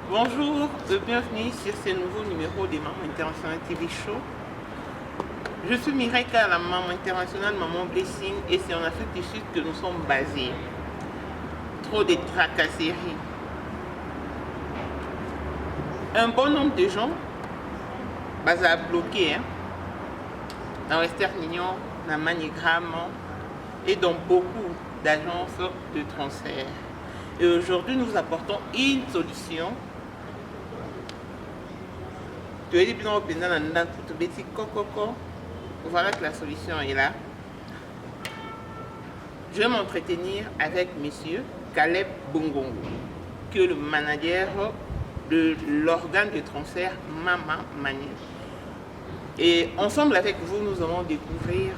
Bonjour, bienvenue sur ce nouveau numéro des Mamans International TV Show. Je suis Mireille K, la maman internationale, maman Blessing, et c'est en Afrique du Sud que nous sommes basés. Trop de tracasseries. Un bon nombre de gens basés à bloquer dans Western Union, dans Manigram et dans beaucoup d'agences de transfert. Et aujourd'hui, nous apportons une solution. Voilà que la solution est là. Je vais m'entretenir avec monsieur Caleb Bongongo, qui est le manager de l'organe de transfert Mama Mani. Et ensemble avec vous, nous allons découvrir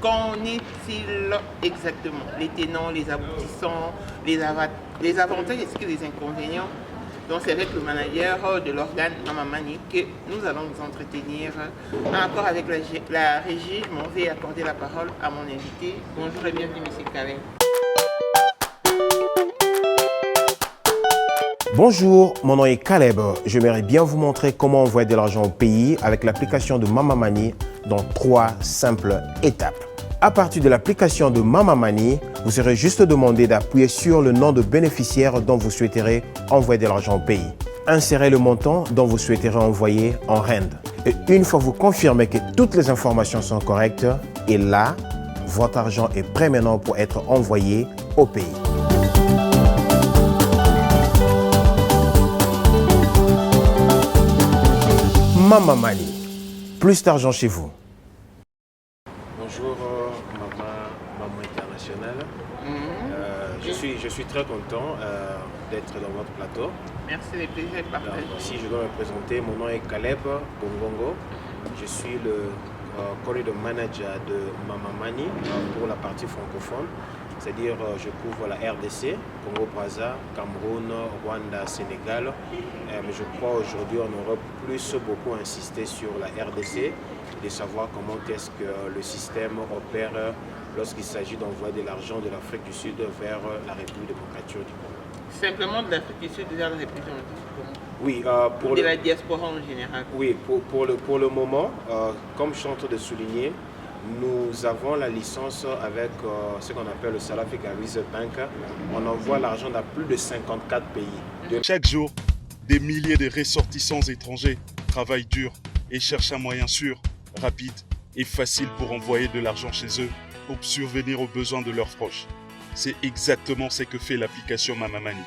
qu'en est-il exactement, les tenants, les aboutissants, les avantages et les inconvénients. Donc c'est avec le manager de l'organe Mama Mani que nous allons nous entretenir. En accord avec la régie, je m'en vais accorder la parole à mon invité. Bonjour et bienvenue monsieur Caleb. Bonjour, mon nom est Caleb. J'aimerais bien vous montrer comment envoyer de l'argent au pays avec l'application de Mama Mani dans 3 simples étapes. À partir de l'application de Mama Mani, vous serez juste demandé d'appuyer sur le nom de bénéficiaire dont vous souhaiterez envoyer de l'argent au pays. Insérez le montant dont vous souhaiterez envoyer en rand. Et une fois vous confirmez que toutes les informations sont correctes, et là, votre argent est prêt maintenant pour être envoyé au pays. Mama Mani, plus d'argent chez vous. Bonjour maman internationale. Je suis très content d'être dans votre plateau. Merci, les plaisirs partagés. Si je dois me présenter, mon nom est Caleb Bongongo. Je suis le corridor manager de Mama Mani pour la partie francophone. C'est-à-dire je couvre la RDC, Congo-Brazza, Cameroun, Rwanda, Sénégal. Mais je crois aujourd'hui on aurait beaucoup insisté sur la RDC, de savoir comment est-ce que le système opère lorsqu'il s'agit d'envoyer de l'argent de l'Afrique du Sud vers la République démocratique du Congo. Simplement de l'Afrique du Sud vers la République démocratique du Congo. Oui, pour la diaspora en général. Oui, pour le moment, comme je suis en train de souligner, nous avons la licence avec ce qu'on appelle le South Africa Reserve Bank. On envoie l'argent dans plus de 54 pays. Chaque jour, des milliers de ressortissants étrangers travaillent dur et cherchent un moyen sûr, rapide et facile pour envoyer de l'argent chez eux pour subvenir aux besoins de leurs proches. C'est exactement ce que fait l'application Mama Mani.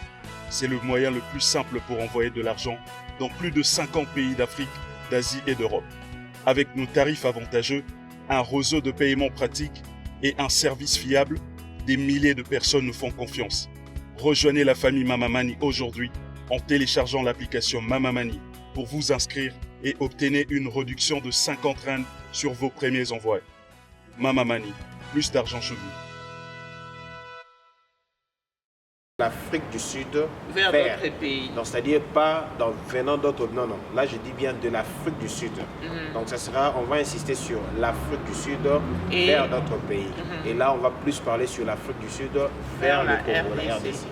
C'est le moyen le plus simple pour envoyer de l'argent dans plus de 50 pays d'Afrique, d'Asie et d'Europe. Avec nos tarifs avantageux, un réseau de paiement pratique et un service fiable, des milliers de personnes nous font confiance. Rejoignez la famille Mama Mani aujourd'hui en téléchargeant l'application Mama Mani pour vous inscrire et obtenez une réduction de 50 rand sur vos premiers envois. Mama Mani, plus d'argent chez vous. L'Afrique du Sud vers d'autres pays. Donc c'est-à-dire pas venant d'autres. Non. Là je dis bien de l'Afrique du Sud. Donc ça sera, on va insister sur l'Afrique du Sud vers d'autres pays. Et là on va plus parler sur l'Afrique du Sud vers le Congo, la RDC.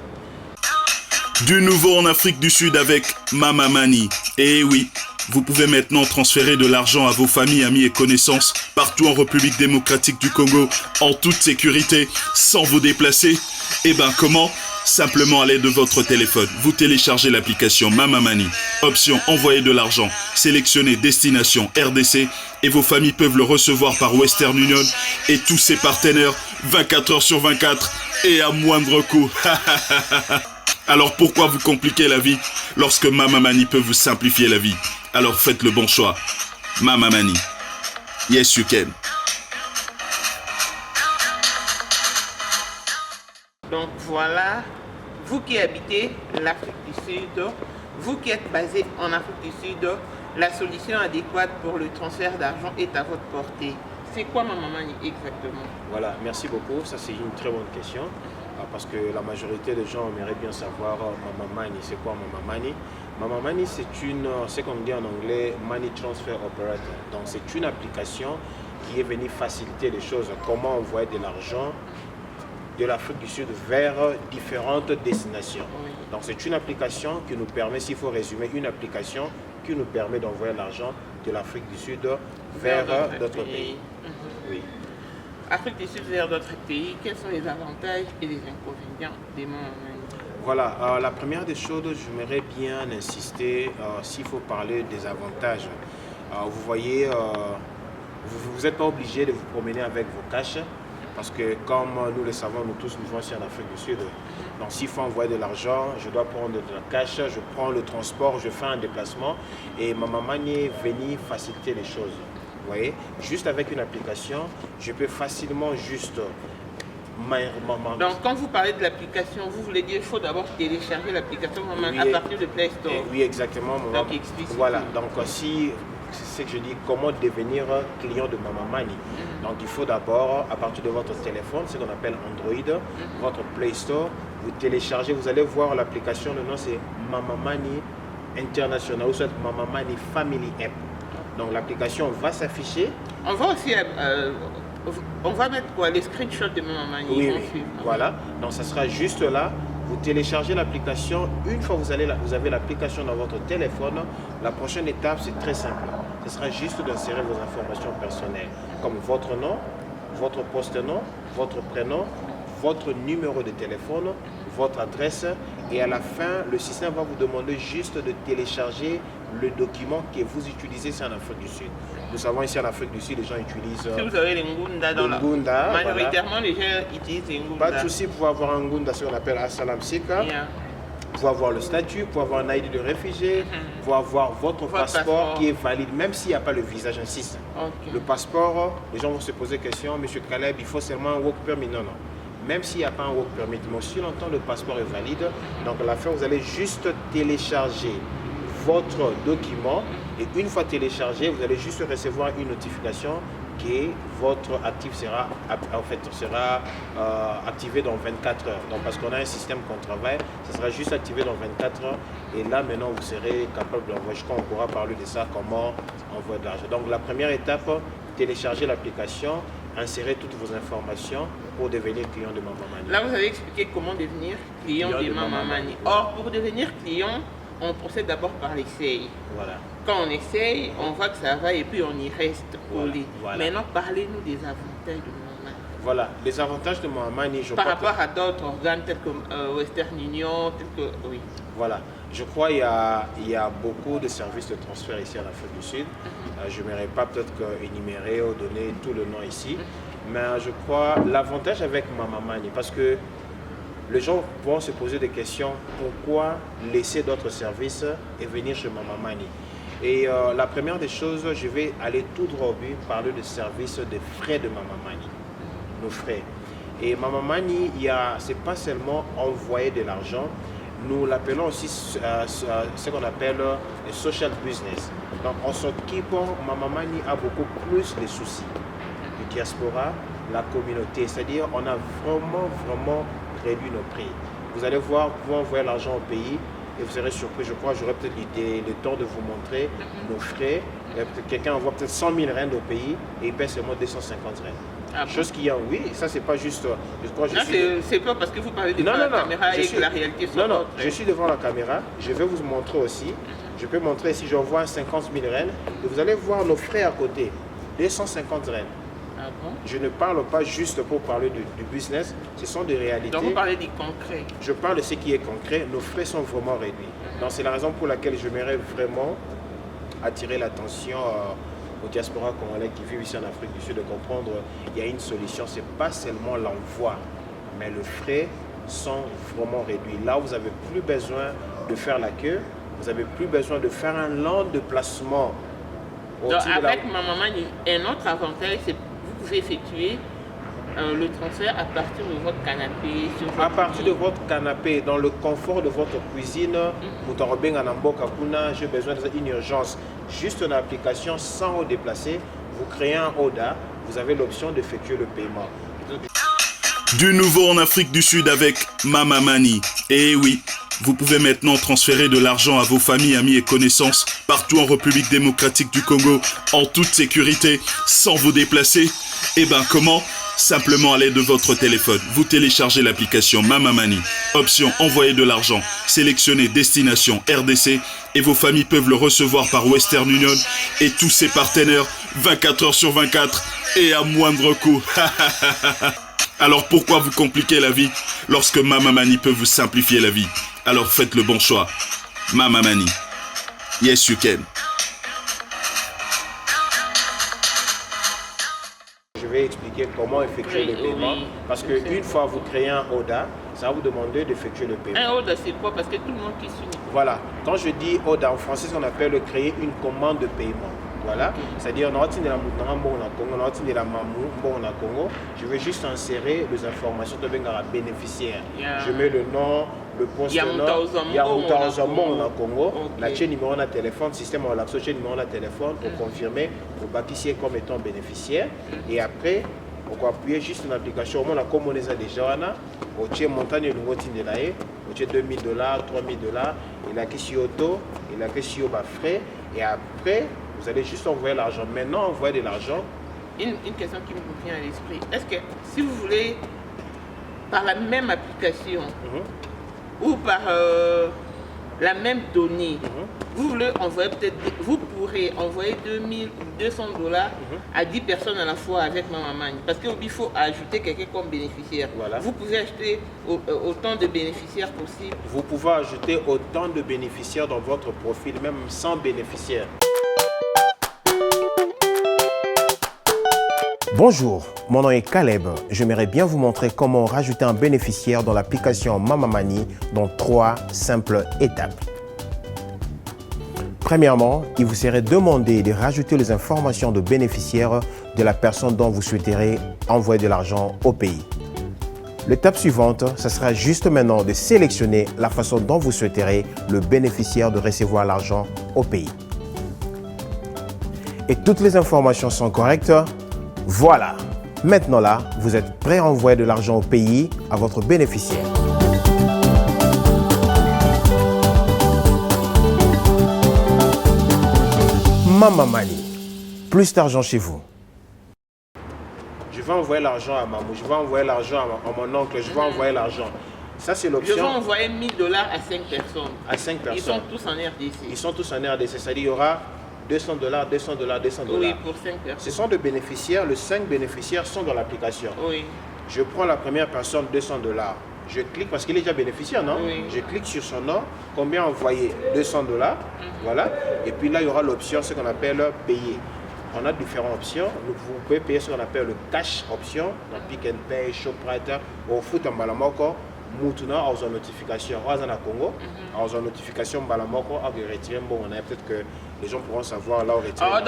Du nouveau en Afrique du Sud avec Mama Mani. Et oui, vous pouvez maintenant transférer de l'argent à vos familles, amis et connaissances partout en République démocratique du Congo en toute sécurité, sans vous déplacer. Et ben comment ? Simplement à l'aide de votre téléphone, vous téléchargez l'application Mama Mani. Option envoyer de l'argent, sélectionnez destination RDC et vos familles peuvent le recevoir par Western Union et tous ses partenaires 24 heures sur 24 et à moindre coût. Alors pourquoi vous compliquer la vie lorsque Mama Mani peut vous simplifier la vie? Alors faites le bon choix. Mama Mani. Yes you can. Donc voilà, vous qui habitez l'Afrique du Sud, vous qui êtes basé en Afrique du Sud, la solution adéquate pour le transfert d'argent est à votre portée. C'est quoi Mama Mani exactement? Voilà, merci beaucoup. Ça c'est une très bonne question. Parce que la majorité des gens aimeraient bien savoir Mama Mani, c'est quoi Mama Mani? Mama Mani, c'est ce qu'on dit en anglais Money Transfer Operator. Donc c'est une application qui est venue faciliter les choses. Comment envoyer de l'argent de l'Afrique du Sud vers différentes destinations. Oui. Donc c'est une application qui nous permet, s'il faut résumer, une application qui nous permet d'envoyer l'argent de l'Afrique du Sud vers d'autres pays. Oui. Afrique du Sud vers d'autres pays, quels sont les avantages et les inconvénients des Mama Money? Voilà, la première des choses, j'aimerais bien insister, s'il faut parler des avantages. Vous voyez, vous n'êtes pas obligé de vous promener avec vos cash, parce que comme nous le savons, nous tous vivons ici en Afrique du Sud. Donc s'il faut envoyer de l'argent, je dois prendre de la cash, je prends le transport, je fais un déplacement et Mama Money est venu faciliter les choses. Vous voyez, juste avec une application, je peux facilement juste... Donc quand vous parlez de l'application, vous voulez dire qu'il faut d'abord télécharger l'application Oui, à partir de Play Store. Oui, exactement. Donc explique. Voilà, donc si c'est que je dis comment devenir client de Mama Money. Donc il faut d'abord, à partir de votre téléphone, ce qu'on appelle Android, votre Play Store, vous téléchargez, vous allez voir l'application, le nom c'est Mama Money International ou soit Mama Money Family App. Donc l'application va s'afficher. On va aussi on va mettre quoi, les screenshots de Mama Money. Oui, voilà. Donc ça sera juste là. Vous téléchargez l'application. Une fois que vous avez l'application dans votre téléphone, la prochaine étape c'est très simple. Ce sera juste d'insérer vos informations personnelles, comme votre nom, votre poste-nom, votre prénom, votre numéro de téléphone, votre adresse, et à la fin, le système va vous demander juste de télécharger le document que vous utilisez ici en Afrique du Sud. Nous savons ici en Afrique du Sud, les gens utilisent... Si vous avez les Ngunda dans Ngunda, majoritairement, les gens utilisent les Ngunda. Pas de souci pour avoir un Ngunda, ce qu'on appelle Assalam Sika. Yeah. Pour avoir le statut, pour avoir un ID de réfugié, pour avoir votre passeport qui est valide, même s'il n'y a pas le visa, j'insiste. Okay. Le passeport, les gens vont se poser la question, Monsieur Caleb, il faut seulement un work permit. Non, non. Même s'il n'y a pas un work permit, mais aussi longtemps le passeport est valide. Donc à la fin, vous allez juste télécharger votre document et une fois téléchargé, vous allez juste recevoir une notification que votre actif sera activé dans 24 heures. Donc parce qu'on a un système qu'on travaille, ça sera juste activé dans 24 heures et là maintenant vous serez capable d'envoyer. Je crois qu'on pourra parler de ça, comment envoyer de l'argent. Donc la première étape, télécharger l'application, insérer toutes vos informations pour devenir client de Mama Money. Là vous avez expliqué comment devenir client de Mama Money. Or pour devenir client, on procède d'abord par l'essai. Voilà. Quand on essaye, on voit que ça va et puis on y reste collé. Voilà. Maintenant, parlez-nous des avantages de Mama Money. Voilà, les avantages de Mama Money, je Par crois rapport à d'autres organes tels que Western Union, tels que... Oui. Voilà, je crois qu'il y a beaucoup de services de transfert ici en Afrique du Sud. Je n'aimerais pas peut-être énumérer ou donner tout le nom ici, mais je crois l'avantage avec Mama Money, parce que les gens vont se poser des questions, pourquoi laisser d'autres services et venir chez Mama Money? Et la première des choses, je vais aller tout droit au but, parler de services de frais de Mama Money, nos frais. Et Mama Money, ce n'est pas seulement envoyer de l'argent, nous l'appelons aussi ce qu'on appelle le social business. Donc on s'occupe, Mama Money a beaucoup plus de soucis. Le diaspora, la communauté, c'est-à-dire on a vraiment réduit nos prix. Vous allez voir, vous envoyer l'argent au pays et vous serez surpris. Je crois, j'aurai peut-être le temps de vous montrer nos frais. Quelqu'un envoie peut-être 100 000 rand au pays et il paie seulement 250 rand. Ah, chose qui est, oui, ça c'est pas juste. Je crois, c'est pas parce que vous parlez devant la caméra et que la réalité soit Non, je suis devant la caméra. Je vais vous montrer aussi. Je peux montrer si j'envoie 50 000 rand et vous allez voir nos frais à côté. 250 rand. Ah bon? Je ne parle pas juste pour parler du business, ce sont des réalités. Donc vous parlez du concret. Je parle de ce qui est concret, nos frais sont vraiment réduits. Donc c'est la raison pour laquelle j'aimerais vraiment attirer l'attention aux diasporas congolais qui vivent ici en Afrique du Sud de comprendre qu'il y a une solution, ce n'est pas seulement l'envoi, mais les frais sont vraiment réduits. Là, vous n'avez plus besoin de faire la queue, vous n'avez plus besoin de faire un long déplacement. Donc avec Mama Money, un autre avantage, c'est vous pouvez effectuer le transfert à partir de votre canapé. À partir de votre canapé, dans le confort de votre cuisine, j'ai besoin d'une urgence. Juste une application sans vous déplacer, vous créez un ODA, vous avez l'option d'effectuer le paiement. Du nouveau en Afrique du Sud avec Mama Money. Et oui, vous pouvez maintenant transférer de l'argent à vos familles, amis et connaissances partout en République démocratique du Congo en toute sécurité, sans vous déplacer. Et ben comment ? Simplement à l'aide de votre téléphone, vous téléchargez l'application Mamamani. Option envoyer de l'argent, sélectionnez destination RDC et vos familles peuvent le recevoir par Western Union et tous ses partenaires 24 heures sur 24 et à moindre coût. Alors pourquoi vous compliquer la vie lorsque Mamamani peut vous simplifier la vie? Alors faites le bon choix. Mamamani. Yes, you can. Je vais expliquer comment effectuer le paiement. Parce qu'une fois vous créez un ODA, ça va vous demander d'effectuer le paiement. Un ODA, c'est quoi? Parce que tout le monde qui suit. Voilà. Quand je dis ODA en français, c'est ce qu'on appelle créer une commande de paiement. Voilà. C'est-à-dire, je vais juste insérer les informations de bénéficiaire. Je mets le nom, le poste, le Congo, la chaîne numéro de téléphone, système de l'action, chaîne numéro de téléphone pour confirmer, pour bâtir comme étant bénéficiaire. Et après, on va appuyer juste une application. On a comme on les a déjà, on tient montagne de l'outil de la haie, on tient $2 000, $3 000, il a question auto, il a question frais. Et après, vous allez juste envoyer l'argent. Maintenant, envoyer de l'argent. Une question qui me vient à l'esprit. Est-ce que si vous voulez, par la même application ou par la même donnée, vous voulez envoyer peut-être, vous pourrez envoyer $200 à 10 personnes à la fois avec Mamamani. Parce qu'il faut ajouter quelqu'un comme bénéficiaire. Voilà. Vous pouvez ajouter autant de bénéficiaires possible. Vous pouvez ajouter autant de bénéficiaires dans votre profil, même sans bénéficiaires. Bonjour, mon nom est Caleb. J'aimerais bien vous montrer comment rajouter un bénéficiaire dans l'application Mamamani dans 3 simples étapes. Premièrement, il vous serait demandé de rajouter les informations de bénéficiaire de la personne dont vous souhaiterez envoyer de l'argent au pays. L'étape suivante, ce sera juste maintenant de sélectionner la façon dont vous souhaiterez le bénéficiaire de recevoir l'argent au pays. Et toutes les informations sont correctes. Voilà, maintenant là, vous êtes prêt à envoyer de l'argent au pays à votre bénéficiaire. Mamamani, plus d'argent chez vous. Je vais envoyer l'argent à Mamou, je vais envoyer l'argent à mon oncle, je vais envoyer l'argent. Ça, c'est l'option. Je vais envoyer $1 000 à 5 personnes. À 5 personnes. Ils sont tous en RDC. Ils sont tous en RDC, c'est-à-dire qu'il y aura $200, $200, $200. Oui, pour 5 personnes. Ce sont des bénéficiaires, les 5 bénéficiaires sont dans l'application. Oui. Je prends la première personne, $200. Je clique parce qu'il est déjà bénéficiaire, non? Oui. Je clique sur son nom, combien envoyer? $200. Voilà. Et puis là, il y aura l'option, ce qu'on appelle payer. On a différentes options. Vous pouvez payer ce qu'on appelle le cash option, dans Pick and Pay, Shoprite, au foot en balamoko. Moutuna a une notification au Congo, a une notification balamoko a retiré bon, on a peut-être que les gens pourront savoir là où retirer. A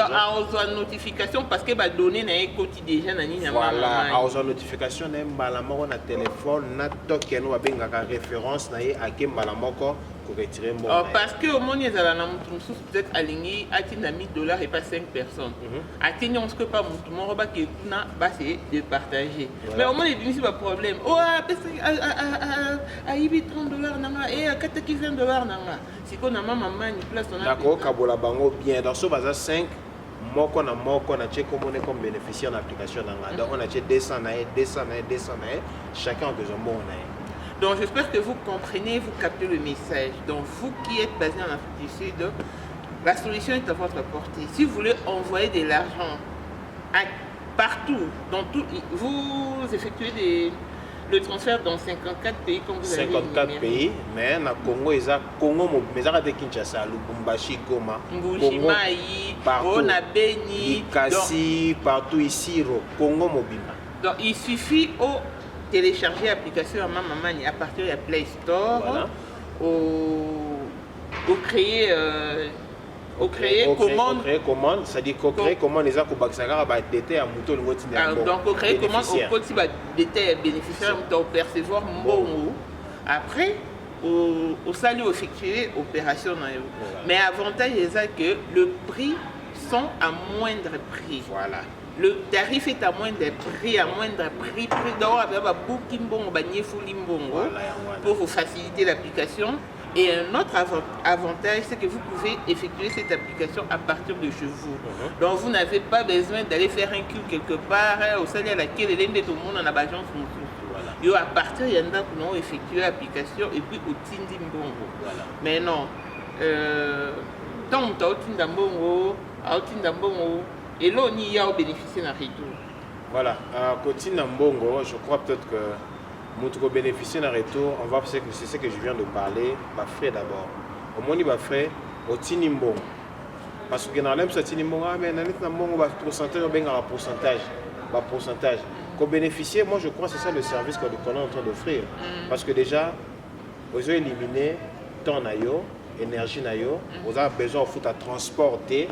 une notification parce que ba donner na écouti déjà na ni na voilà, a une notification na balamoko na téléphone na token ou benga référence na a ke balamoko pour retirer bon. Parce que au monde ils ala na mutu peut-être aligné a ti na $1000 et pas 5 personnes. A ti on ce que pas mutu mo ba ke na ba c'est de partager. Mais au monde il dit pas problème. Oh a ibi $30 nanga et a kata ki $20 nanga. Si ko na Mamamani place on a. D'accord, kabola bango bien dans ce bazar 5 moko na check comme on est comme bénéficiaire de l'application nanga. Donc on a check 200 na 200 na 200 na chacun a besoin bon na. Donc j'espère que vous comprenez, vous captez le message. Donc vous qui êtes basé en Afrique du Sud, la solution est à votre portée. Si vous voulez envoyer de l'argent partout, dans tout, vous effectuez le transfert dans 54 pays comme vous avez dit. 54 pays, mais na Congo, Congo, mais ça de Kinshasa, Lubumbashi, Goma, Mbujimayi, Beni, Kassi, partout ici, Congo mobile. Donc il suffit au télécharger l'application à Mamamani à partir de la Play Store, voilà. Au créer commande, c'est-à-dire qu'on crée commande les accords Baksagara va déter à Mouton le donc on crée commande au côté va déter bénéficiaire de percevoir mbongo. Après au salut effectuer opération mais avantage c'est que le prix sont à moindre prix. Voilà. Le tarif est à moindre prix, d'abord avec Booking pour vous faciliter l'application. Et un autre avantage, c'est que vous pouvez effectuer cette application à partir de chez vous. Donc vous n'avez pas besoin d'aller faire un cul quelque part, au salaire à laquelle tout le monde en a besoin. Voilà. À partir de là, nous avons effectué l'application et puis au Tindi Mbongo. Voilà. Mais non, tant que tu as Tindi Mbongo, et là on y a bénéficié d'un retour. Voilà, à côté Mbongo, je crois peut-être que nous bénéficier d'un retour, on va c'est ce que je viens de parler, bah frais d'abord. Au moins il va frais au Tindi Mbongo. Parce que dans l'impression Tindi Mbongo, mais dans l'impression Mbongo va pourcentage, on va pourcentage. Qu'au bénéficier, moi je crois que c'est ça le service qu'on est en train d'offrir. Parce que déjà, vous avez éliminé temps naïo, énergie naïo, vous avez besoin de foot à transporter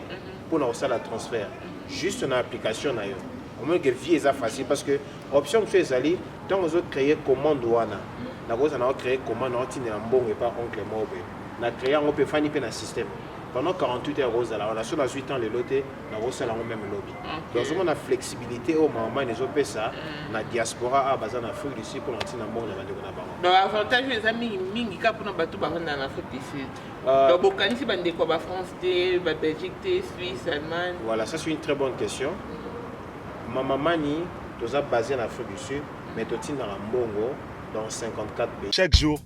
pour nous faire la transfert. Juste une application naïo. Au moins que vie est facile parce que l'option que fait Zali, tant vous avez créé commande ouana, nous avons créé commande on tient un bon et pas oncle mobile. Nous avons créé un peu fani dans le système. Pendant 48 heures, on a sur 8 ans, les lotés, on a même lobby. Donc, on a flexibilité au moment où on a ça, la diaspora a besoin d'Afrique du Sud pour l'antenne en monde. Donc, l'avantage, les amis, mingi pour nous battre en Afrique du Sud. Donc, Bokani, c'est des quoi, France, Belgique, Suisse, Allemagne. Voilà, ça c'est une très bonne question. Maman Mani, tu as basé en Afrique du Sud, mais tu es dans le Mbongo, dans 54 pays. Chaque jour,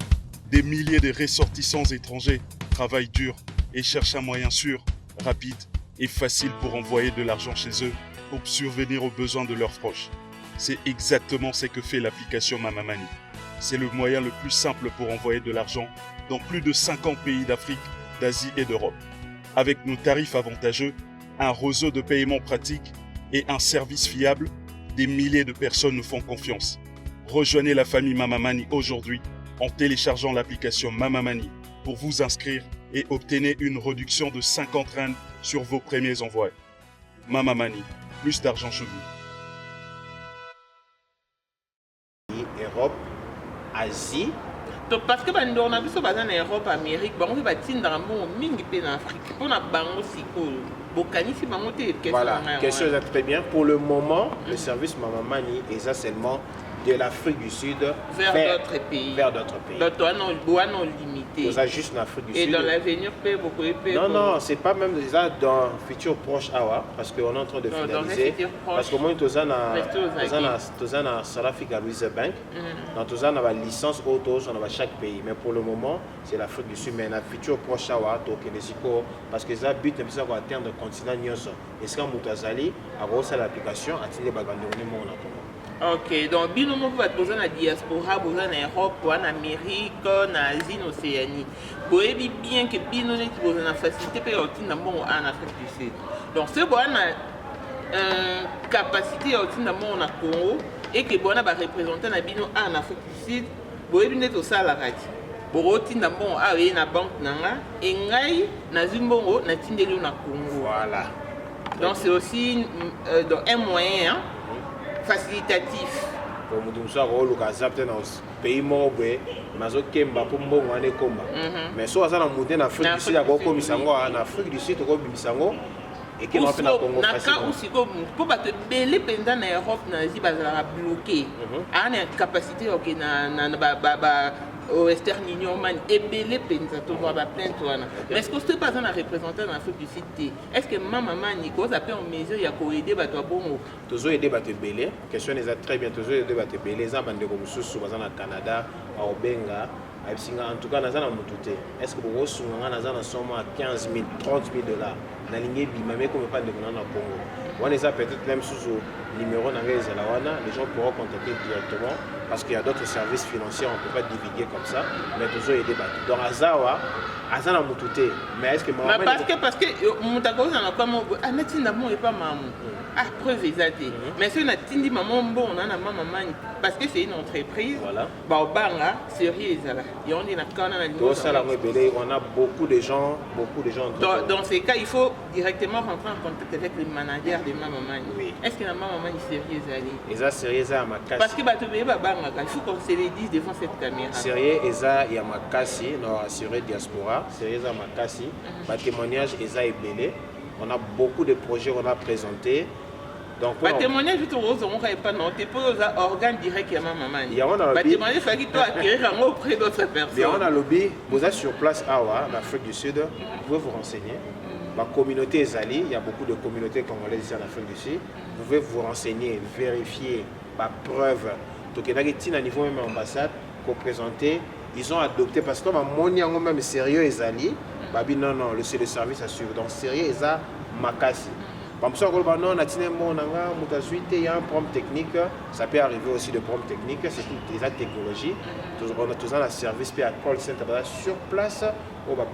des milliers de ressortissants étrangers travaillent dur et cherchent un moyen sûr, rapide et facile pour envoyer de l'argent chez eux pour subvenir aux besoins de leurs proches. C'est exactement ce que fait l'application Mama Mani. C'est le moyen le plus simple pour envoyer de l'argent dans plus de 50 pays d'Afrique, d'Asie et d'Europe. Avec nos tarifs avantageux, un réseau de paiement pratique et un service fiable, des milliers de personnes nous font confiance. Rejoignez la famille Mama Mani aujourd'hui en téléchargeant l'application Mama Mani pour vous inscrire et obtenez une réduction de 50 rand sur vos premiers envois. Mama Mani, plus d'argent chez vous. Europe, Asie. Donc, parce que on a vu ça en Europe, Amérique, on va dire dans le monde, en Afrique, on a voilà, question est très bien. Pour le moment, le service Mama Mani est seulement de l'Afrique du Sud vers d'autres pays. Donc, on a limité. On a juste l'Afrique du Sud. Et dans l'avenir, beaucoup de Non, non, c'est pas même déjà dans le futur proche, parce qu'on est en train de finaliser. Parce qu'au moins, nous avons la South Africa Reserve Bank. Donc, nous avons la licence auto dans chaque pays. Mais pour le moment, c'est l'Afrique du Sud. Mais dans le futur proche, parce que ça but de atteindre le continent. Et ce qu'on a dit, à l'application, à tirer le ok, donc binomo va poser la diaspora, poser en Europe, en Amérique, en Asie, en Océanie. Vous voyez bien que binomo est posé la facilité pour obtenir en Afrique du Sud. Donc ce qu'on a capacité à obtenir en Congo et que on a représenté la bino en Afrique du Sud, vous voyez bien que ça la radio. Pour obtenir en na banque nanga et ngai na zimbongo na tindeli na Congo. Voilà. Donc c'est aussi un moyen facilitatif. Pour nous dire que dans pays mort, mais Kemba pour mbongo ane komba. Mais so azana mudé na Afrique du Sud ko misango na Afrique du Sud ko misango et qui m'a fait na Congo facile. Na aussi ko pour battre belé pendant na Europe na zi bazala bloqué. A na capacité OK na au Western Union man et belé penza to voir plein toi. Mais est-ce que c'est pas un représentant en Afrique du Sud? Est-ce que Mama Mani ko ça peut en mesure ya ko aider bato bongo? Toujours aider bato belé. Question est très bien toujours aider bato belé za bande ko mususu bazana Canada, au Benga. En tout cas, est-ce que vous avez seulement 15 000, 30 000 dollars dans ligne bimamé comme pas de Congo? On est peut-être même sous le numéro les gens pourront contacter directement parce qu'il y a d'autres services financiers, on ne peut pas divulguer comme ça, mais toujours aider. Donc, Azawa, Azana Moutouté, mais est-ce que parce que Moutago, on a pas mon. Ah, mais tu n'as pas maman. Ah, preuve exacte. Mais si on a dit maman, bon, on a maman, parce que c'est une entreprise, voilà. Banga, sérieux, et on est on a beaucoup de gens. Dans ces cas, il faut directement rentrer en contact avec le manager de Mama Mani. Oui. Est-ce que la Mama Mani est sérieuse? Ils sont sérieux à ma casse. Parce que il faut qu'on se les dise devant cette caméra. Sérieux, ils sont à ma casse, nous assuré diaspora. Sérieux à ma casse, ma témoignage, ils sont ébélés. On a beaucoup de projets qu'on a présentés. Donc, le témoignage, tu n'as pas non, tu peux organe direct à maman. Le témoignage, c'est que tu acquérir auprès d'autres personnes. Bien, on a lobby, vous êtes sur place à en Afrique du Sud, vous pouvez vous renseigner. Ma communauté est alliée, il y a beaucoup de communautés congolaises ici en Afrique du Sud. Vous pouvez vous renseigner, vérifier, par preuve. Donc, il y a des niveau même ambassade, représenter. Ils ont adopté, parce que mon même sérieux est allié. Non, non, c'est le service à suivre. Donc, sérieux, ils ont makasi. Par exemple, il y a un problème technique, ça peut arriver aussi de problèmes techniques, c'est toute la technologie. On a toujours un service à call center sur place, on va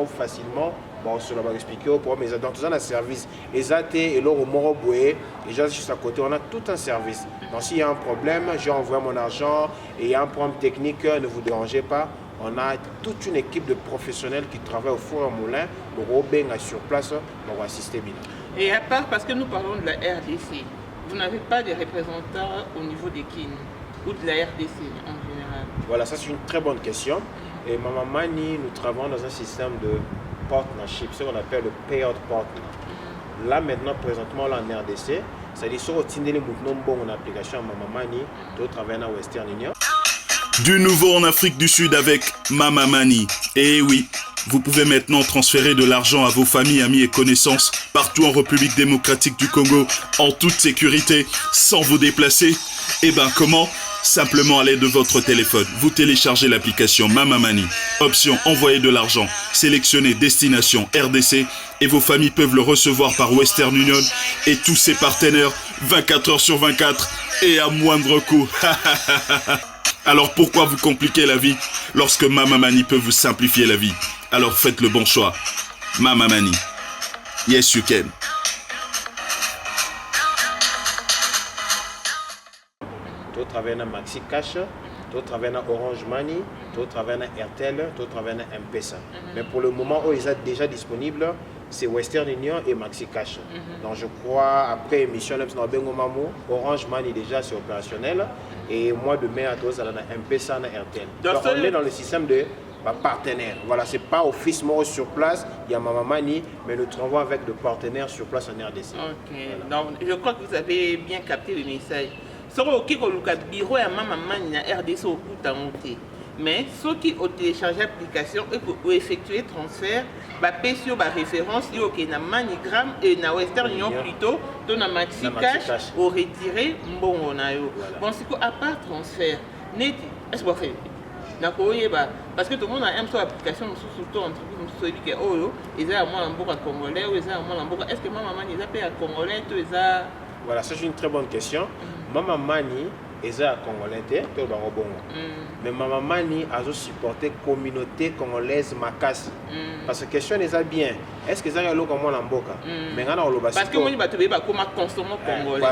facilement. Bon, cela va expliquer au problème, mais dans tout un service. Et là, au Moroboué, et juste à côté, on a tout un service. Donc, s'il y a un problème, j'ai envoyé mon argent et il y a un problème technique, ne vous dérangez pas. On a toute une équipe de professionnels qui travaillent au four et au moulin pour rebenga sur place pour assister bien. Et à part, parce que nous parlons de la RDC, vous n'avez pas de représentants au niveau des KIN ou de la RDC en général? Voilà, ça c'est une très bonne question. Et Mama Mani, nous travaillons dans un système de partnership, ce qu'on appelle le payout partner. Là maintenant, présentement, là en RDC, c'est-à-dire sur le Tindele Moutnon Bon en application à Mama Mani, nous travaillons à Western Union. Du nouveau en Afrique du Sud avec Mama Mani. Et oui, vous pouvez maintenant transférer de l'argent à vos familles, amis et connaissances partout en République démocratique du Congo en toute sécurité, sans vous déplacer. Et ben comment? Simplement à l'aide de votre téléphone, vous téléchargez l'application Mama Mani. Option envoyer de l'argent, sélectionnez destination RDC et vos familles peuvent le recevoir par Western Union et tous ses partenaires 24 heures sur 24 et à moindre coût. Alors pourquoi vous compliquer la vie lorsque Mama Mani peut vous simplifier la vie? Alors faites le bon choix. Mama Mani. Yes you can. Tu travailles dans Maxi Cash, tu travailles dans Orange Money, tu travailles dans Airtel, tu travailles dans M-Pesa. Mais pour le moment où ils sont déjà disponibles, c'est Western Union et Maxi Cash. Donc je crois après émission Orange Money déjà c'est opérationnel et moi demain à tous dans M-Pesa et Airtel. Donc on est dans le système de partenaires. Voilà, c'est pas office mort sur place, il y a Mama Mani, mais nous travaillons avec des partenaires sur place en RDC. Ok, voilà. Donc je crois que vous avez bien capté le message. Sur le bureau à Mama Mani na RDC au coup monté. Mais ceux qui ont téléchargé l'application et qui ont effectué transfert, payer sur la référence na Manigram et na Western Union plutôt, dans na Maxi Cash au retiré mbongo na yo. Bon, c'est quoi à part transfert, est-ce que fait parce que tout le monde a une application surtout entreprise qui dit que oh ils ont un mboka congolais ou ils ont un mboka, est-ce que Mama Mani ils appellent congolais tout ça? Voilà, c'est une très bonne question. Mama Mani ils ont congolais tout dans le bon. Mais Mama Mani a supporté la communauté congolaise makasi. Parce que la question est bien, est-ce que ça a comme moi mboka? Mais on a parce que moi je vais comment consommer congolais.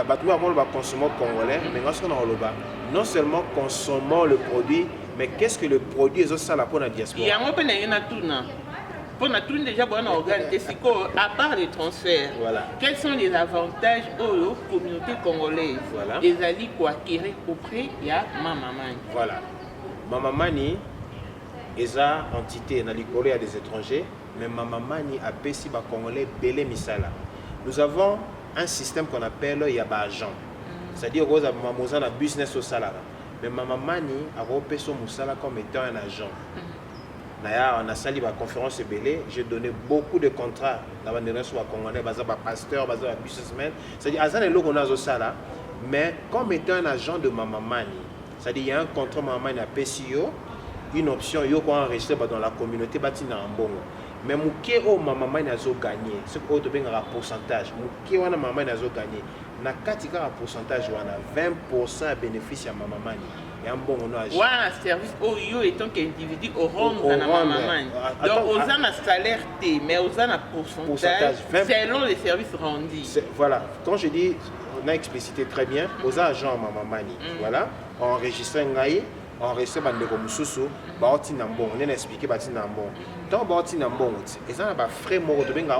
Consommer congolais, mais non seulement consommons le produit, mais qu'est-ce que le produit est aussi pour la diaspora? Il y a un peu pour tout déjà bon organisé à part les transferts. Voilà. Quels sont les avantages aux communautés congolaises? Voilà. Les alliés pour acquérir auprès de Mama Mani. Voilà. Mama Mani est une entité dans les des étrangers, mais Mama Mani a payé les Congolais belé misala. Nous avons un système qu'on appelle Yaba-agent. C'est-à-dire que nous avons un business au salaire. Mais Mama Mani a repayé son moussala comme étant un agent. On a sali la conférence belé, j'ai donné beaucoup de contrats dans les Congolais, les pasteurs, les businessmen. C'est-à-dire qu'on a ça, mais comme étant un agent de Mama Mani, c'est-à-dire qu'il y a un contrat Mama Mani à PCO, une option qu'on a enregistré dans la communauté bâtie en bon. Mais ce que Mama Mani a gagné, c'est que un pourcentage. Ce que Mama Mani a gagné, na katika un pourcentage, on a 20% à bénéfice à Mama Mani. Et un bon honneur. Ouais, un service OYO étant qu'individu au rond de Mama Mani. Donc, on a un salaire T, mais on a un pourcentage selon les services rendus. Voilà, quand je dis, on a explicité très bien, aux agents Mama Mani. Voilà, enregistré Ngaï, enregistré bandeko mususu baoti na mbongo nene expliquer bati na mbongo donc baoti na mbongo ti eza na ba frais moko to benga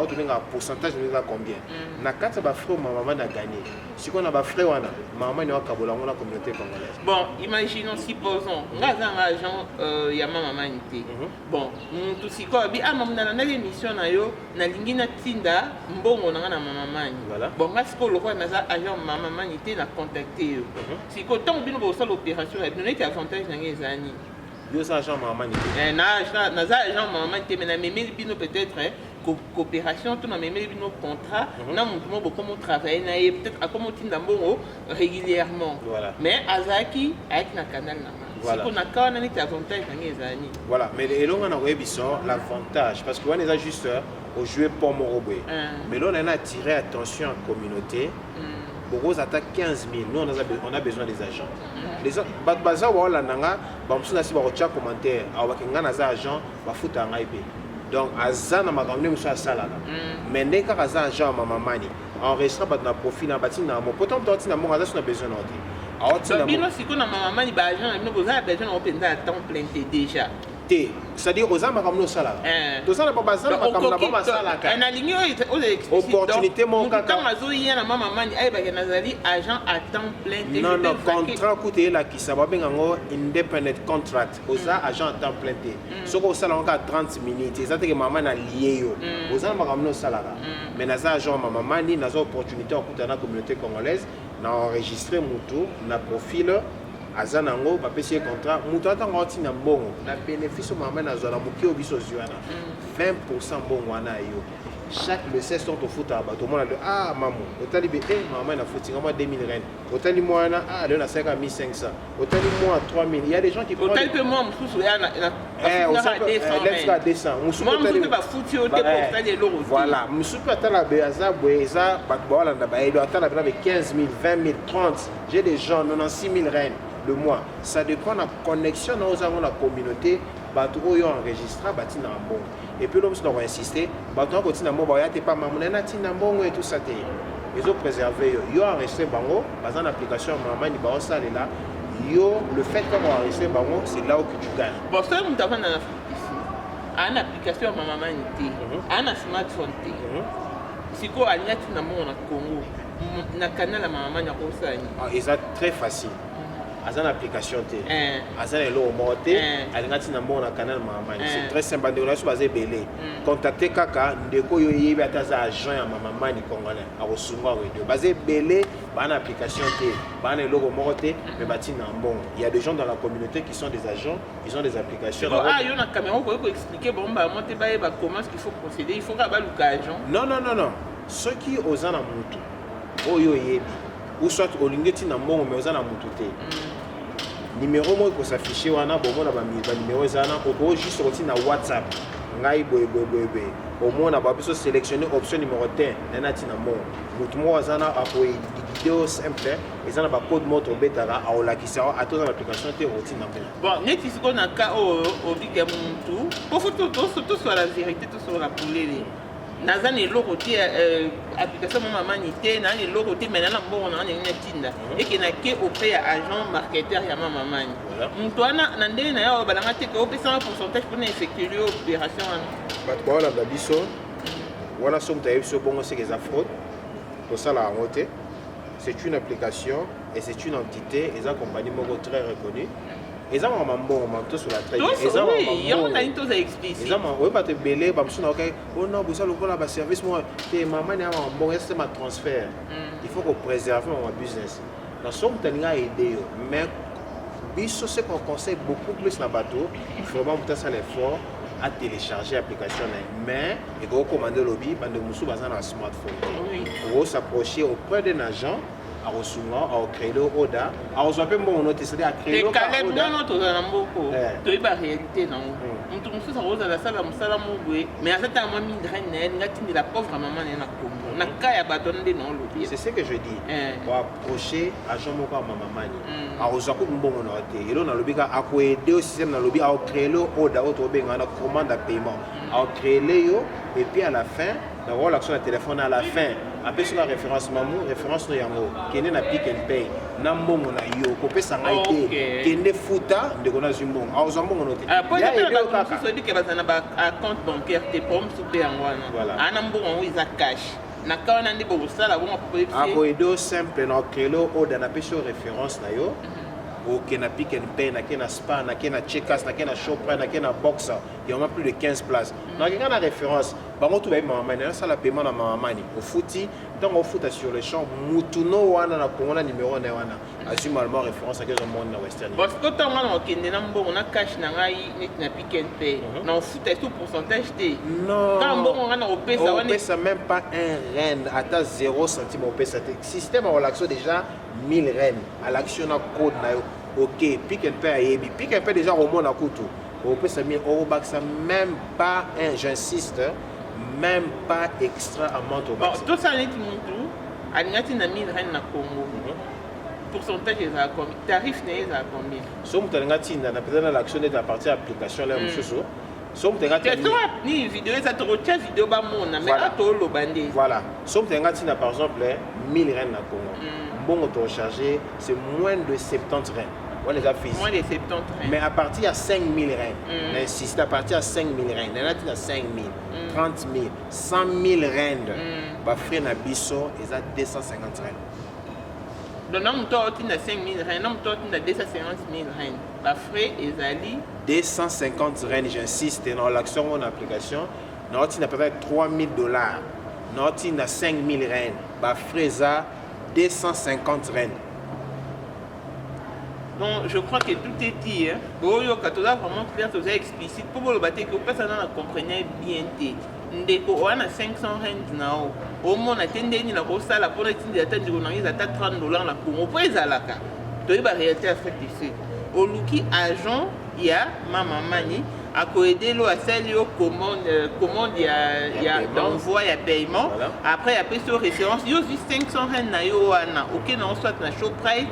pourcentage de combien na kati ba frais maman na gagné siko na ba frais wana maman ni wakabola ngona communauté congolaise. Bon, imaginons, supposons, nous avons un agent Yama Manité. Bon, tout ce qu'on a dit, maman na l'émission na yo, na lingina tinda, mbongo na maman mani. Bon, parce que le roi na agent maman Manité na contacté. Si quand on vient pour ça l'opération, il y a des avantages dans les années. Yo ça agent maman Manité. Na agent maman Manité, mais na même bino peut-être coopération, tout na même bino contrat, na montement beaucoup comment travailler na peut-être à comment tinda mbongo régulièrement. Mais Azaki avec na canal na. Voilà. Si on a quand même des avantages dans les années. Voilà, mais et là on a l'avantage parce que on est juste au jouer pour Morobé. Mais là on a attiré attention à la communauté. Beaucoup attaquent 15 000. Nous on a besoin des agents. Les baza wala nanga, bamsu na si ba rocha commentaire, awakenga na za agent ba futa ngaibe. Donc azana makamne musa sala là. Mais dès que azana agent mama mani, enregistre ba na profil na bati na mo. Pourtant toi na mo azana besoin d'ordre. Donc, si on a maman, il y a besoin de temps plein déjà. C'est-à-dire aux âmes comme nous ça là. Tout ça n'a pas besoin de ça là. Un aligné opportunité mon cas. Quand mazo y a la maman mani ay ba nazali agent à temps plein. Non non contrat coûté là qui ça va bien en independent contract. Aux agent à temps plein. Ce qu'on ça là encore 30 minutes. C'est que maman a lié yo. Aux âmes comme nous ça là. Mais naza agent maman mani naza opportunité en coûte dans la communauté congolaise. Na enregistré mutu na profil azanango ba pesi contrat mutu atanga otina mbongo na bénéfice maman na zona muki obiso ziwana 20% mbongo wana yo chaque le 16 ton foot à bateau monde ah maman otali be maman na footing moi 2000 rand otali moi na ah le na 5500 otali moi 3000 il y a des gens qui prennent otali peu moi mususu ya na let's go 200 mususu otali ba footy au te pour faire des lots voilà mususu atala be aza boeza batbola na ba edo atala be 15 000 20 000 30 j'ai des gens 96 000 rand le mois ça dépend de la connexion dans la communauté bato oyo enregistra bati na mbongo et puis l'homme doit insister bato na kotina mbongo ya te pas mamuna na tina mbongo et tout ça te ils ont préservé yo enregistré bango bazan application maman ni ba ça là yo le fait qu'on enregistré bango c'est là où tu gagnes. Bon ça on t'avait dans une application maman ni un smartphone te siko aliati na mbongo na Congo na canal maman ya kosani ils sont très facile. Azan application te azan elo monté alingati na mbona canal mama c'est très simple de relation basé belé contacter kaka ndeko yo yebi ataza agent ya mama ni congolais a resunga wedo basé belé bana application te bana elo monté mais bati na mbon il y a des gens dans la communauté qui sont des agents ils ont des applications ah yo na caméra pour expliquer bon ba monter ba comment est-ce qu'il faut procéder il faut ka ba l'occasion non ceux qui osana mutu oyo yebi ou soit olingeti na mbongo mais osana mutu te numéro moi pour s'afficher wana bon na ba numéro ezana oko juste roti na WhatsApp ngai boy au moins na ba biso sélectionner option numéro 10 na tina mo mutu mo azana apo vidéo simple ezana ba code moto betara a olakisa a tous l'application te roti na bon neti siko na ka o bike muntu pour photo tout sur la vérité tout sur la poulele naza ne loko te application maman ni te na ne loko te mais na mbongo na ne tinda et que na ke opé agent marketeur ya maman mani muntu ana na ndene na yo balanga te ko opé 100% pour na effectuer l'opération bat ba la biso wana somme ta yebso bongo c'est des fraude pour ça la moté c'est une application et c'est une entité et ça compagnie moko très reconnue. Ils ont un bon manteau sur la traite. Ils ont une chose à expliquer. Ils ont un pas te belé, bah monsieur ok. Oh non, vous allez voir la service moi. Tes maman n'a un bon reste ma transfert. Il faut qu'on préserve mon business. Dans son temps là aider mais biso c'est qu'on conseille beaucoup plus la bateau. Vraiment vous ça l'effort à télécharger l'application mais il faut commander lobby bande musu bazana un smartphone. Pour s'approcher auprès d'un agent à Rosunga, à créer le Oda, à Rosunga, mon note, c'est à créer le Oda. Non, tu as un beaucoup. Tu as une réalité, non. On te montre ça, Rosa, la salle, la salle, mais à cet moment, il la pauvre maman, il a c'est ce que je dis. Pour approcher à Jean-Moko Maman, à Rosunga, bon note. Et là, on a le biga à aider au système, à créer le Oda, à commande à paiement, à créer le et puis à la fin, d'avoir l'action de téléphone à la fin. après sur la référence mamu référence no yango kende na pick and pay na mbongo na yo kopesa ngai te kende futa ndeko na zimbongo azo mbongo no te après ça dit que bazana ba compte bancaire te pom super yango wana ana mbongo iza cash na kawana ndi bo sala bo mapopesi ako edo simple na kelo o dana peso référence na yo ok na pick and pay na kena spa na kena checkers na kena shopra na kena boxer il y a plus de 15 places na kena na référence bango tout ba mama mani na sala paiement na mama mani au footy donc au foot sur le champ mutuno wana na kongola numéro na wana assume allemand référence à que monde na western parce que tant on okende na mbongo na cash na ngai net na pick and pay na au foot est tout pourcentage te non quand mbongo ngana opesa wana opesa même pas un rand ata 0 centime opesa te système à l'action déjà 1000 rand à l'action na code na yo ok pick and pay ayebi pick and pay déjà au monde na kutu opesa 1000 euros baksa même pas un j'insiste même pas extra amount au bon tout ça net muntu alingati na 1000 rand na Congo pourcentage est à combien tarif n'est à combien so mutalingati na peut-être l'action de la partie application là monsieur so mutalingati ni vidéo ça te retient vidéo ba mona mais à to lo bande voilà so mutalingati na par exemple 1000 rand na Congo bon auto chargé c'est moins de 70 rand on les a fait moins de 70 rand mais à partir à 5000 rand mais si c'est à partir à 5000 rand là tu as 5000 30 000 100 000 rand ba frais na biso ils a 250 rand donc on a 5000 rand on a 250 000 rand ba frais ezali 250 rand j'insiste dans l'action en application non tu n'as peut-être $3000 non tu n'as 5000 rand ba frais à 250 rand. Donc je crois que tout est dit. Bon, yo katola vraiment clair, tout explicite pour le bateau que personne ne comprenait bien. Ndeko on a 500 rand nao. Au moins on a tendé ni la kosa la pour la tindi atteindre on a eu $30 la Congo. Pour ezalaka. To iba réalité Afrique du Sud. Au luki agent il y a Mama Mani à aider lo à celle yo commande il y a d'envoi il y a paiement après il y a pris sur référence yo juste 500 rand na yo wana OK non soit na Shoprite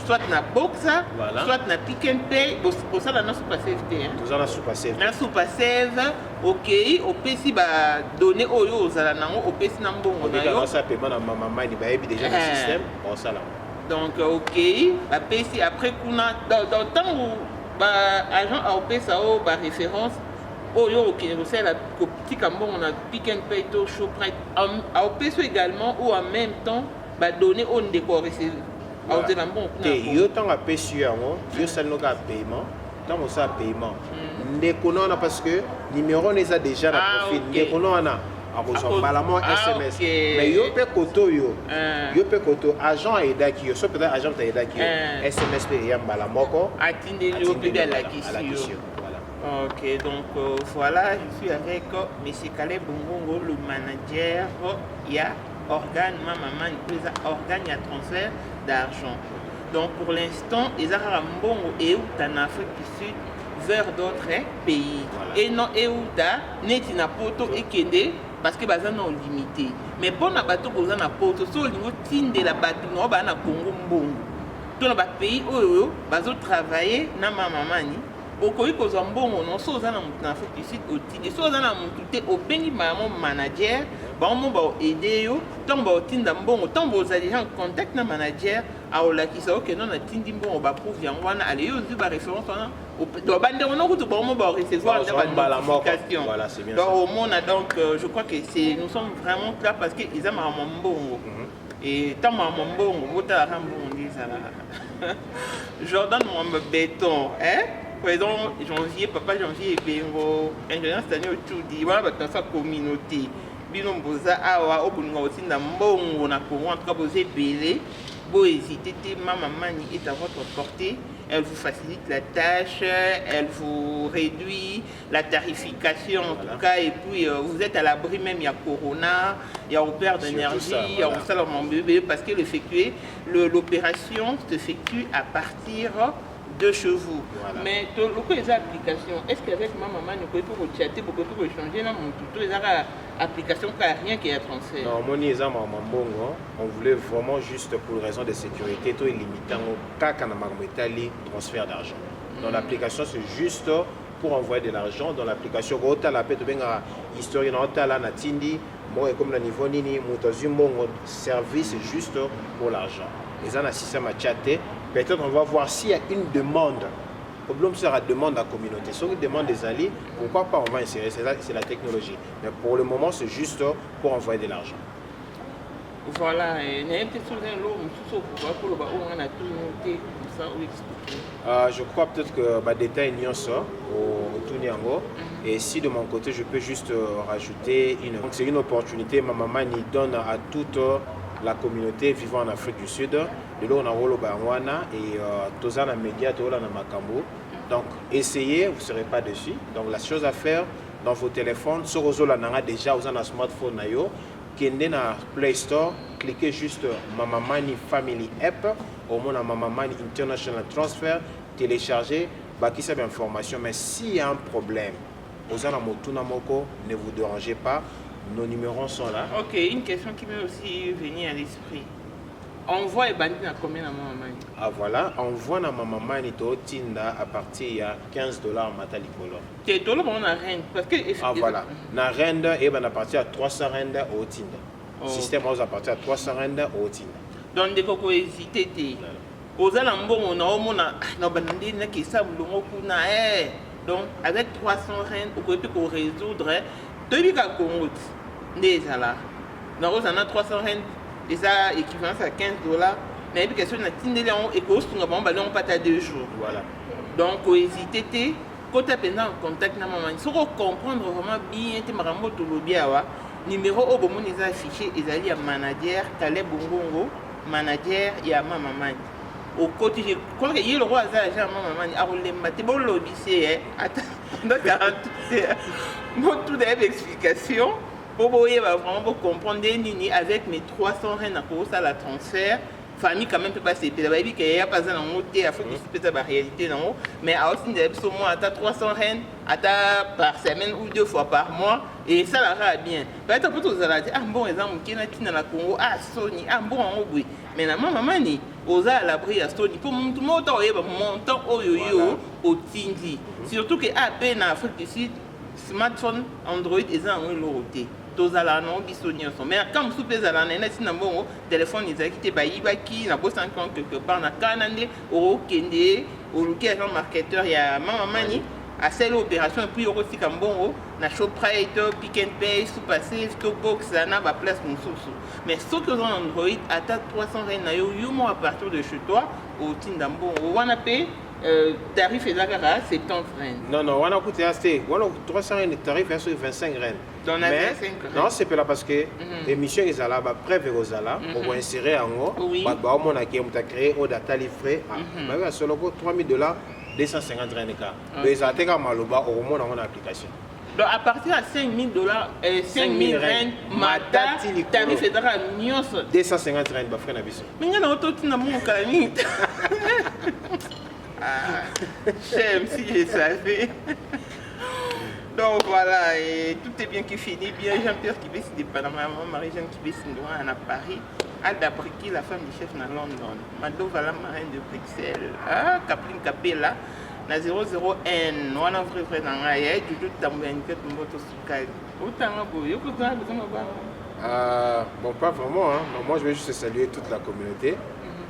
soit na Boxer soit na Pick and Pay pour ça la non super safety hein tout ça la super save na super save OK au PC ba donner oyo ozala nango au PC na mbongo na yo ça paiement na Mama Mani ba yebi déjà le système bon ça là donc OK ba PC après kuna dans temps où agent AOP ça a référence au yo qui c'est la petit cambon on a Pick and Pay to Shoprite AOP également ou en même temps ba donner on décor c'est au de l'ambon yo tant a payé sur yo ça no ga paiement tant on ça paiement ndeko na parce que numéro les a déjà na profil ndeko na balamo SMS mais yo pe koto yo pe koto agent aida ki yo so peut-être agent aida ki SMS pe ya balamoko atinde yo pe de la question voilà OK donc voilà je suis avec monsieur Caleb Bongongo le manager il y a organe Mama Mani organe il y a transfert d'argent donc pour l'instant ils ont mbongo et en Afrique du Sud vers d'autres pays et non et où ta neti na poto ekende parce que baza na limité mais pour na bato koza na poto so lingo tinde la bato no ba na Congo mbongo to na ba pays oyo bazo travailler na Mama Mani okoyi kozwa mbongo non so za na mutu na Afrique du Sud otinde so za na mutu te obengi mama manager ba mo ba aider yo tant ba otinda mbongo tant ba ozali en contact na manager aolakisa OK non na tindi mbongo ba prouve yango wana ale yo zu ba référence wana do bande on ko to ba mo ba recevoir la notification voilà c'est bien donc au monde donc je crois que c'est nous sommes vraiment là parce que ils aiment mbongo et tant mbongo mota mbongo ndizala Jordan mon béton hein par exemple janvier papa janvier bengo ingénieur cette année autour dit voilà dans sa communauté bino mboza awa obulinga otinda mbongo na Congo en tout cas vous belé beau hésiter Mama Mani est à votre portée elle vous facilite la tâche elle vous réduit la tarification en tout cas et puis vous êtes à l'abri même il y a corona il y a repère d'énergie il y a ça mon bébé parce que l'opération s'effectue à partir de chez vous. Voilà. Mais les applications, est-ce qu'avec Mama Mani, vous pouvez chatter, vous pouvez changer les applications car rien qui est transfert? Non, on voulait vraiment juste pour raison de sécurité, tout limiter au cas qu'on a transfert d'argent. Donc l'application c'est juste pour envoyer de l'argent dans l'application. La historique na tindi, moi comme le niveau nini, mon service juste pour l'argent. Et ça, on a système à chatter. Peut-être on va voir s'il y a une demande. Le problème c'est la demande à la communauté. Si on demande des alliés, pourquoi pas on va insérer, c'est la technologie. Mais pour le moment, c'est juste pour envoyer de l'argent. Voilà, je crois peut-être que détail n'y sort au Touniango. Et si de mon côté je peux juste rajouter donc c'est une opportunité maman y donne à toute la communauté vivant en Afrique du Sud. De là on a Wolo Bangwana et Tozana Média, Tozana Makambo. Donc essayez, vous ne serez pas dessus. Donc la chose à faire dans vos téléphones, sur Ozola Nanga déjà, vous avez un smartphone nayo. Kende na Play Store, cliquez juste Mama Mani Family App, au moins Mama Mani International Transfer, téléchargez, qui c'est l'information. Mais s'il y a un problème, ne vous dérangez pas, nos numéros sont là. Ok, une question qui m'est aussi venue à l'esprit. Envoi et bandit à combien à Mama Mani? Ah voilà, envoi na Mama Mani to Tinda à partir il y a $15 Matali Polo. C'est tout le monde à Rennes parce que ah voilà, na Rennes et ben à partir à 300 Rennes au Tinda. Système à partir à 300 Rennes au Tinda. Donc des coco hésité aux alambons on a au monde na bandit na qui savent le mot kuna donc avec 300 Rennes au côté pour résoudre depuis qu'à Congo déjà là. Donc on a 300 Rennes déjà équivalent à $15. Mais la question est que et que on pas 2 jours. Voilà. Donc hésiter quand tu as en contact na maman, il faut comprendre vraiment bien tes marambo to lobiawa numéro au bon les affiché ezali ya manager Caleb Bongongo, manager ya Mama Mani. Au côté je crois que le roi za ja Mama Mani a rolemba te bon lobisé attends donc 48 heures. Bon tout d'explication. Pour vraiment comprendre nini avec mes 300 Rennes à cause à la transfert famille quand même peut passer puis il y a pas un mot il faut que c'est la réalité non mais aussi des moi à 300 Rennes à par semaine ou 2 fois par mois et ça la va bien peut-être pour tous à dire ah bon exemple qui dans la Congo ah Sony ah bon oui mais la maman Mani aux à l'abri à Sony pour tout montant montant oyoyo au tindi surtout que à peine en Afrique du Sud smartphone Android est en loroté tozala non bisonio mais quand vous soupez à la nena si na bon téléphone ils a quitté baïbaki na bosse encore quelque part na kanande au kende au local marketeur il y a Mama Mani à celle opération et puis aussi comme bon na Shoprite Pick and Pay sous passé Stockbox na ba place mon sous mais ce que dans Android à 300 Rennes na yo à partir de chez toi au Tindambo on a payé tarif est là 70 Rennes. Non, on a coûté assez. On a 300 Rennes, tarif est sur 25 Rennes. Donc, mais, non, c'est pas là parce que l'émission est là, après Vérozala, on va insérer en haut. Oui. On a créé au data livré. Mais sur le coup, $3,000, 250 Rennes. Mais ça a été comme Maloba, au moins dans mon application. Donc, à partir de $5,000, 5,000 Rennes, tarif est là, 250 Rennes, frère Nabiso. Mais il y a un autre qui n'a pas j'aime si je savais. Donc voilà, et tout est bien qui finit bien. Jean-Pierre qui baisse de Panama, Marie-Jeanne qui baisse de à Paris. Alda Briki, la femme du chef dans London. Mado Vala Marine de Bruxelles. Ah, Kapline Kapela. Na 00N. On a vrai dans la haie. Du tout, t'as mis une tête de moto sukali. Autant à vous. Yoko, tu as besoin de bon, pas vraiment. Hein. Donc, moi, je vais juste saluer toute la communauté.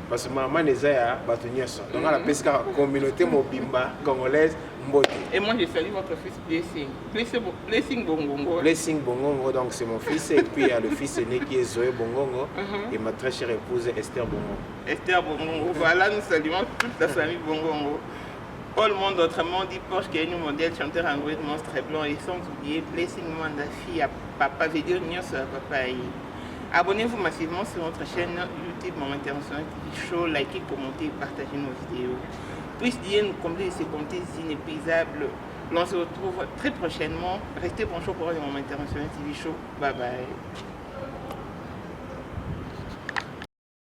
Parce que maman les a battu ça. Donc à la pesca communauté mobimba congolaise mbote. Et moi je salue votre fils Blessing Bongongo. Blessing Bongongo, donc c'est mon fils et puis il y a le fils aîné qui est Zoé Bongongo et ma très chère épouse Esther Bongongo. Esther Bongongo, voilà nous saluons toute la famille Bongongo. Paul Monde autrement dit Porsche qui est un modèle chanteur anglais de monstre blanc et sans oublier Blessing Mandafi à papa Védio Nios à papa. Abonnez-vous massivement sur notre chaîne YouTube Moment International TV Show, likez, commentez, partagez nos vidéos. Puisse nous combler ces contenus inépuisables. On se retrouve très prochainement. Restez branchés pour le Moment International TV Show. Bye bye.